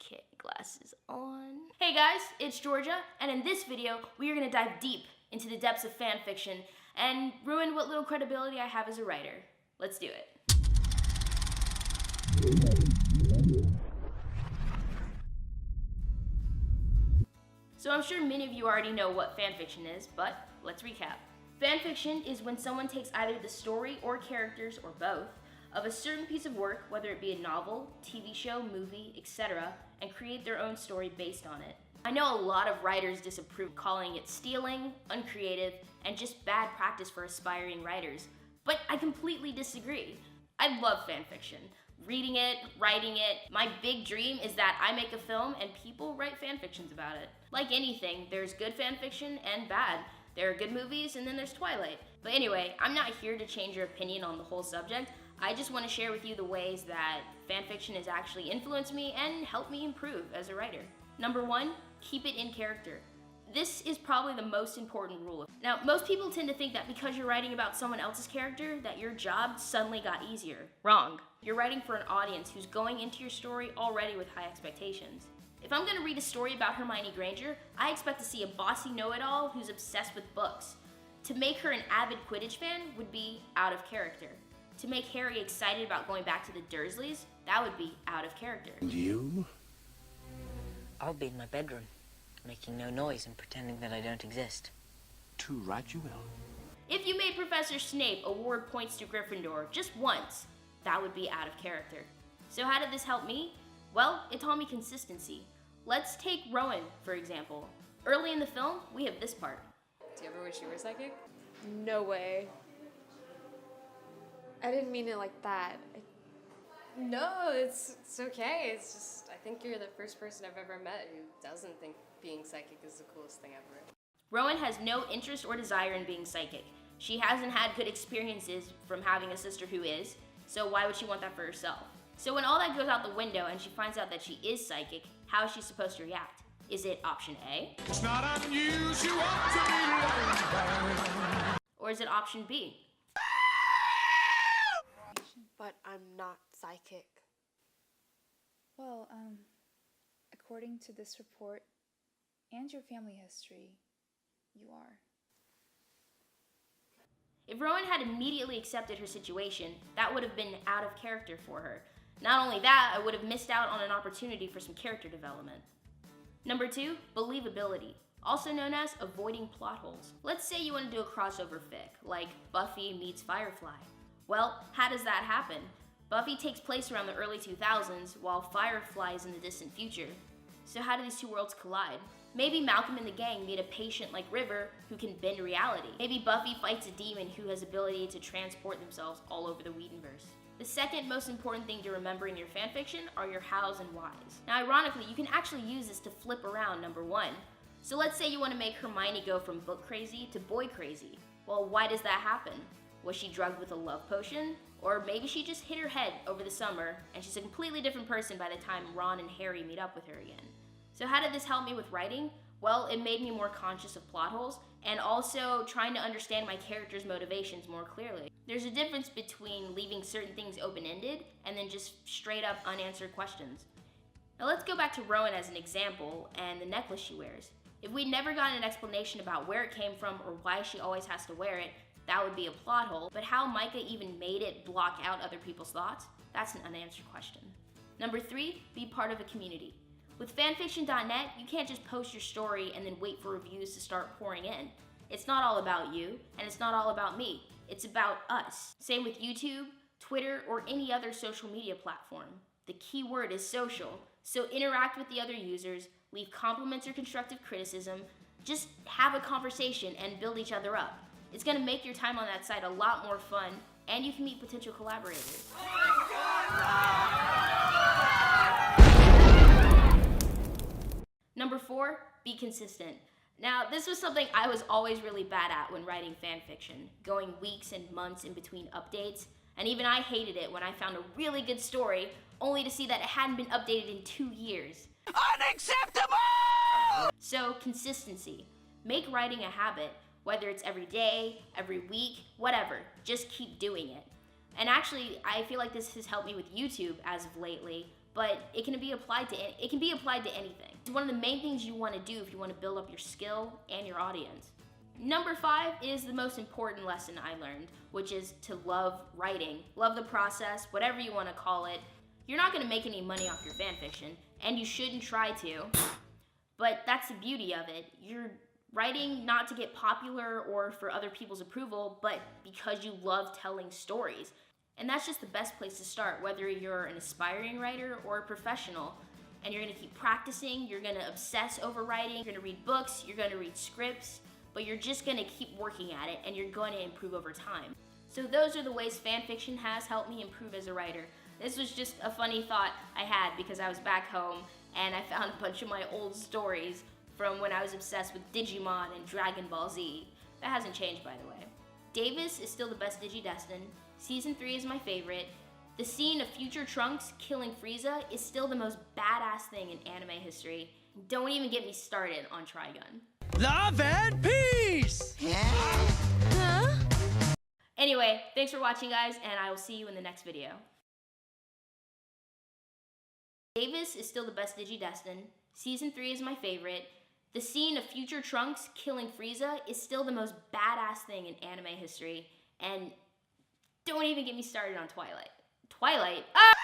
Okay, glasses on. Hey guys, it's Georgia, and in this video, we are gonna dive deep into the depths of fan fiction and ruin what little credibility I have as a writer. Let's do it. So I'm sure many of you already know what fanfiction is, but let's recap. Fanfiction is when someone takes either the story or characters, or both, of a certain piece of work, whether it be a novel, TV show, movie, etc., and create their own story based on it. I know a lot of writers disapprove, calling it stealing, uncreative, and just bad practice for aspiring writers, but I completely disagree. I love fanfiction. Reading it, writing it. My big dream is that I make a film and people write fanfictions about it. Like anything, there's good fanfiction and bad. There are good movies and then there's Twilight. But anyway, I'm not here to change your opinion on the whole subject. I just want to share with you the ways that fanfiction has actually influenced me and helped me improve as a writer. Number one, keep it in character. This is probably the most important rule. Now, most people tend to think that because you're writing about someone else's character, that your job suddenly got easier. Wrong. You're writing for an audience who's going into your story already with high expectations. If I'm gonna read a story about Hermione Granger, I expect to see a bossy know-it-all who's obsessed with books. To make her an avid Quidditch fan would be out of character. To make Harry excited about going back to the Dursleys, that would be out of character. And you? I'll be in my bedroom, making no noise and pretending that I don't exist. Too right you will. If you made Professor Snape award points to Gryffindor just once, that would be out of character. So how did this help me? Well, it taught me consistency. Let's take Rowan, for example. Early in the film, we have this part. Do you ever wish you were psychic? No way. I didn't mean it like that. No, it's okay. It's just, I think you're the first person I've ever met who doesn't think being psychic is the coolest thing ever. Rowan has no interest or desire in being psychic. She hasn't had good experiences from having a sister who is, so why would she want that for herself? So when all that goes out the window and she finds out that she is psychic, how is she supposed to react? Is it option A? It's not unusual to be loved. Or is it option B? But I'm not psychic. Well, according to this report and your family history, you are. If Rowan had immediately accepted her situation, that would have been out of character for her. Not only that, I would have missed out on an opportunity for some character development. Number two, believability, also known as avoiding plot holes. Let's say you want to do a crossover fic, like Buffy meets Firefly. Well, how does that happen? Buffy takes place around the early 2000s, while Firefly is in the distant future. So how do these two worlds collide? Maybe Malcolm and the gang meet a patient like River who can bend reality. Maybe Buffy fights a demon who has ability to transport themselves all over the Whedonverse. The second most important thing to remember in your fanfiction are your hows and whys. Now ironically, you can actually use this to flip around number one. So let's say you want to make Hermione go from book crazy to boy crazy. Well, why does that happen? Was she drugged with a love potion? Or maybe she just hit her head over the summer and she's a completely different person by the time Ron and Harry meet up with her again. So how did this help me with writing? Well, it made me more conscious of plot holes and also trying to understand my character's motivations more clearly. There's a difference between leaving certain things open-ended and then just straight up unanswered questions. Now let's go back to Rowan as an example and the necklace she wears. If we'd never gotten an explanation about where it came from or why she always has to wear it, that would be a plot hole, but how Micah even made it block out other people's thoughts, that's an unanswered question. Number three, be part of a community. With fanfiction.net, you can't just post your story and then wait for reviews to start pouring in. It's not all about you, and it's not all about me. It's about us. Same with YouTube, Twitter, or any other social media platform. The key word is social, so interact with the other users, leave compliments or constructive criticism, just have a conversation and build each other up. It's gonna make your time on that site a lot more fun, and you can meet potential collaborators. Number four, be consistent. Now, this was something I was always really bad at when writing fan fiction, going weeks and months in between updates, and even I hated it when I found a really good story, only to see that it hadn't been updated in 2 years. Unacceptable! So, consistency. Make writing a habit, whether it's every day, every week, whatever, just keep doing it. And actually, I feel like this has helped me with YouTube as of lately. but it can be applied to anything. It's one of the main things you want to do if you want to build up your skill and your audience. Number 5 is the most important lesson I learned, which is to love writing. Love the process, whatever you want to call it. You're not going to make any money off your fan fiction, and you shouldn't try to, but that's the beauty of it. You're writing not to get popular or for other people's approval, but because you love telling stories. And that's just the best place to start, whether you're an aspiring writer or a professional. And you're going to keep practicing, you're going to obsess over writing, you're going to read books, you're going to read scripts, but you're just going to keep working at it and you're going to improve over time. So those are the ways fan fiction has helped me improve as a writer. This was just a funny thought I had because I was back home and I found a bunch of my old stories from when I was obsessed with Digimon and Dragon Ball Z. That hasn't changed, by the way. Davis is still the best Digidestined. Season 3 is my favorite. The scene of future Trunks killing Frieza is still the most badass thing in anime history. Don't even get me started on Trigun. Love and peace! Anyway, thanks for watching, guys, and I will see you in the next video. Davis is still the best Digidestined. Season 3 is my favorite. The scene of future Trunks killing Frieza is still the most badass thing in anime history. And don't even get me started on Twilight. Twilight? Ah!